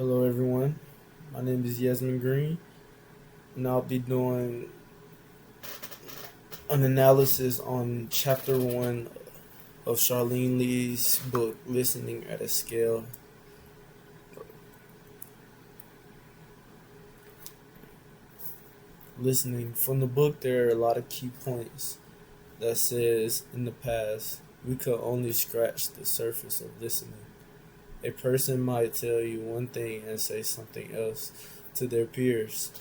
Hello, everyone. My name is Yasmin Green, and I'll be doing an analysis on chapter one of Charlene Lee's book, Listening at a Scale. Listening. From the book, there are a lot of key points that says in the past, we could only scratch the surface of listening. A person might tell you one thing and say something else to their peers,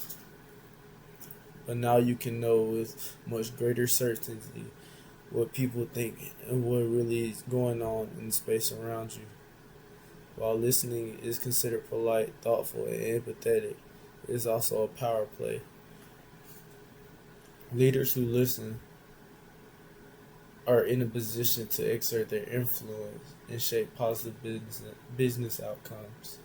but now you can know with much greater certainty what people think and what really is going on in the space around you. While listening is considered polite, thoughtful, and empathetic, it is also a power play. Leaders who listen are in a position to exert their influence and shape positive business outcomes.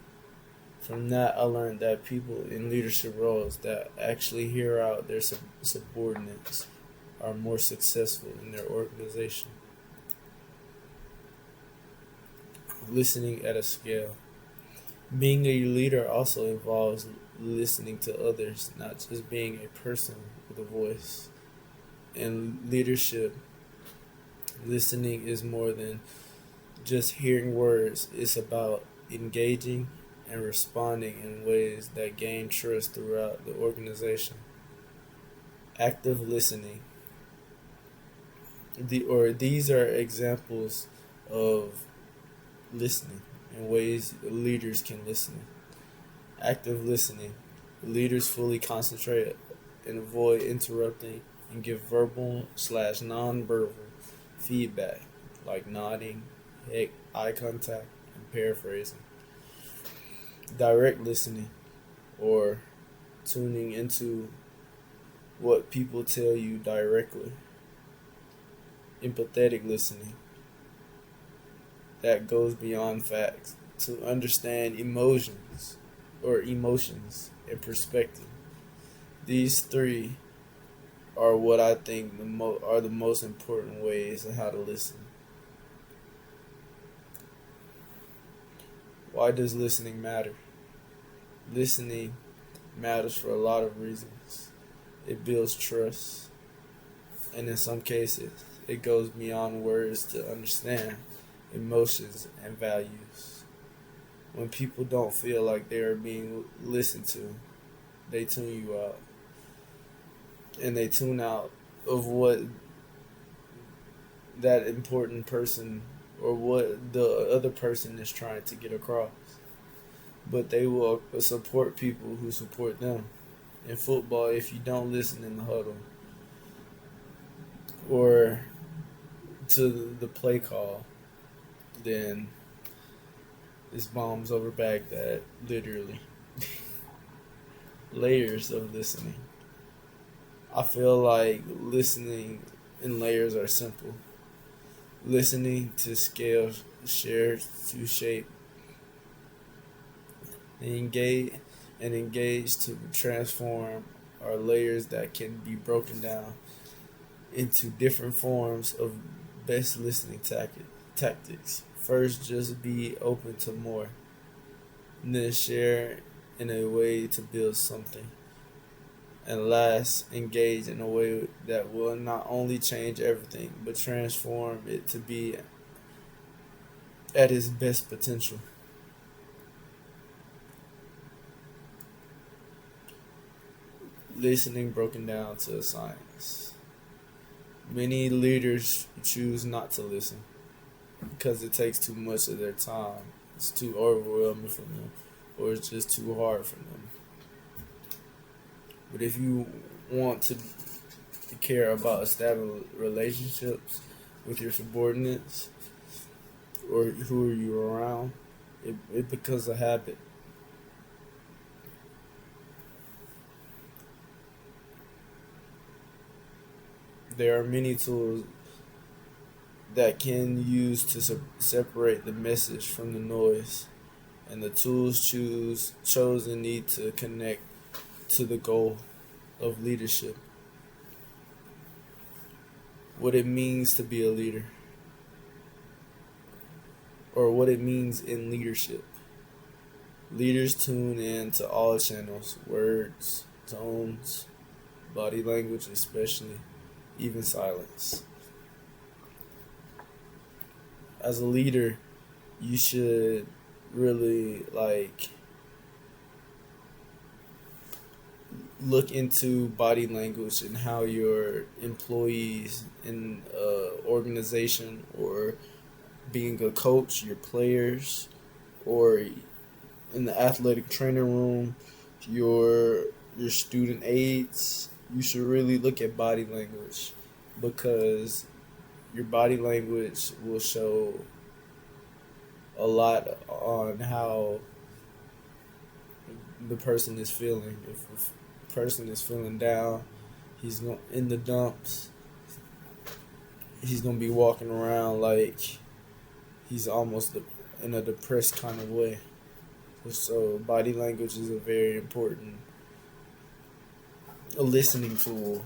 From that, I learned that people in leadership roles that actually hear out their subordinates are more successful in their organization. Listening at a scale. Being a leader also involves listening to others, not just being a person with a voice. In leadership, listening is more than just hearing words, it's about engaging and responding in ways that gain trust throughout the organization. Active listening. These are examples of listening and ways leaders can listen. Active listening. Leaders fully concentrate and avoid interrupting and give verbal slash nonverbal feedback like nodding, eye contact, and paraphrasing. Direct listening or tuning into what people tell you directly. Empathetic listening that goes beyond facts to understand emotions and perspective. These three are what I think are the most important ways of how to listen. Why does listening matter? Listening matters for a lot of reasons. It builds trust, and in some cases, it goes beyond words to understand emotions and values. When people don't feel like they are being listened to, they tune you out. And they tune out of what that important person or what the other person is trying to get across. But they will support people who support them. In football, if you don't listen in the huddle or to the play call, then it's bombs over Baghdad, literally. Layers of listening. I feel like listening in layers are simple. Listening to scale, share to shape, and engage to transform are layers that can be broken down into different forms of best listening tactics. First, just be open to more, and then share in a way to build something. And last, engage in a way that will not only change everything, but transform it to be at its best potential. Listening broken down to a science. Many leaders choose not to listen because it takes too much of their time. It's too overwhelming for them, or it's just too hard for them. But if you want to care about establishing relationships with your subordinates or who are you around, it becomes a habit. There are many tools that can use to separate the message from the noise, and the tools chosen need to connect to the goal of leadership. What it means to be a leader, or what it means in leadership. Leaders tune in to all channels, words, tones, body language, especially, even silence. As a leader, you should really look into body language and how your employees in organization, or being a coach, your players, or in the athletic training room, your student aides, you should really look at body language, because your body language will show a lot on how the person is feeling. If a person is feeling down, he's going in the dumps. He's gonna be walking around like he's almost in a depressed kind of way. So body language is a very important a listening tool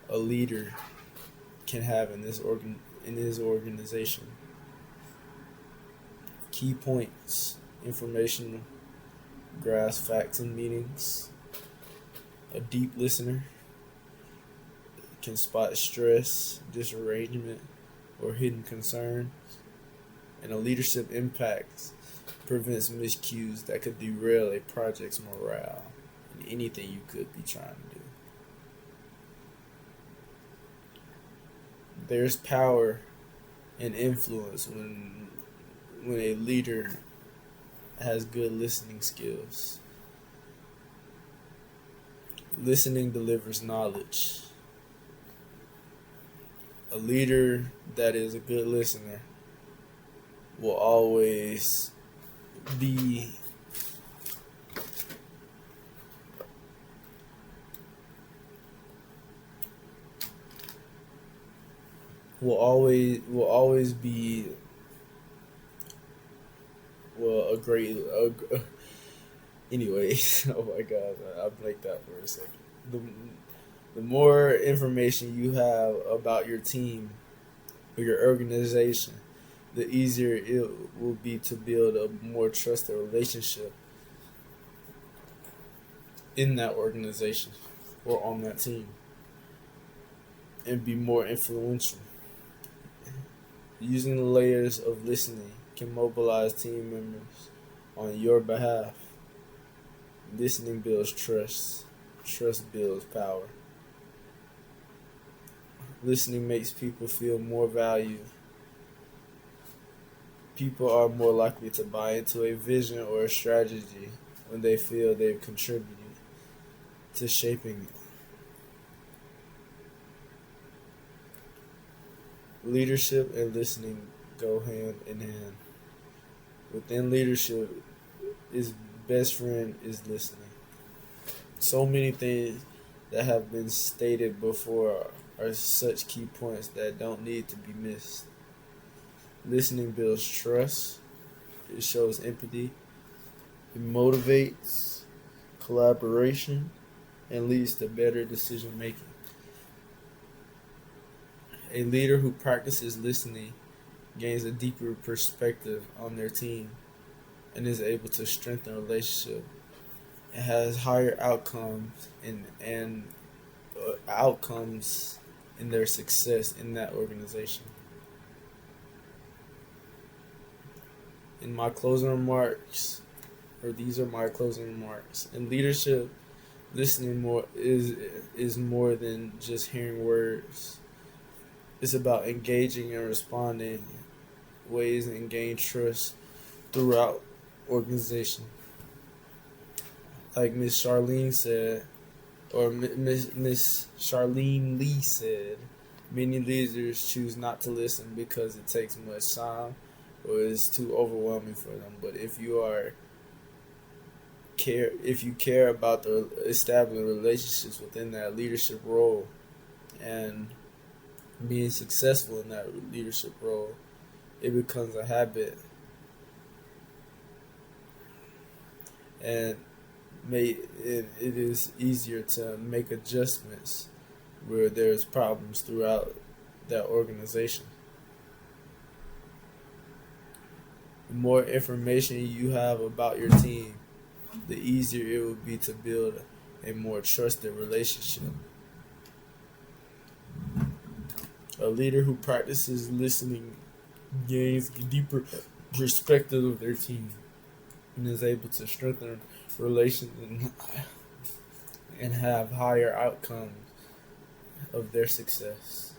a leader can have in his organization. Key points: information, grasp facts and meanings. A deep listener can spot stress, disarrangement, or hidden concerns. And a leadership impact prevents miscues that could derail a project's morale and anything you could be trying to do. There's power and influence when a leader has good listening skills. Listening delivers knowledge. A leader that is a good listener will always be will always be a great anyway. Oh my god, I blanked out for a second. The more information you have about your team or your organization, the easier it will be to build a more trusted relationship in that organization or on that team, and be more influential. Using the layers of listening can mobilize team members on your behalf. Listening builds trust. Trust builds power. Listening makes people feel more valued. People are more likely to buy into a vision or a strategy when they feel they've contributed to shaping it. Leadership and listening go hand in hand. Within leadership, his best friend is listening. So many things that have been stated before are such key points that don't need to be missed. Listening builds trust, it shows empathy, it motivates collaboration, and leads to better decision making. A leader who practices listening gains a deeper perspective on their team and is able to strengthen a relationship. It has higher outcomes and outcomes in their success in that organization. In my closing remarks, or these are my closing remarks. In leadership, listening more is more than just hearing words. It's about engaging and responding ways and gain trust throughout organization. Like Miss Charlene said, or Miss Charlene Lee said, many leaders choose not to listen because it takes much time or is too overwhelming for them. But if you care about the establishing relationships within that leadership role and being successful in that leadership role, it becomes a habit, and it is easier to make adjustments where there's problems throughout that organization. The more information you have about your team, the easier it would be to build a more trusted relationship. A leader who practices listening gains a deeper perspective of their team and is able to strengthen relations and have higher outcomes of their success.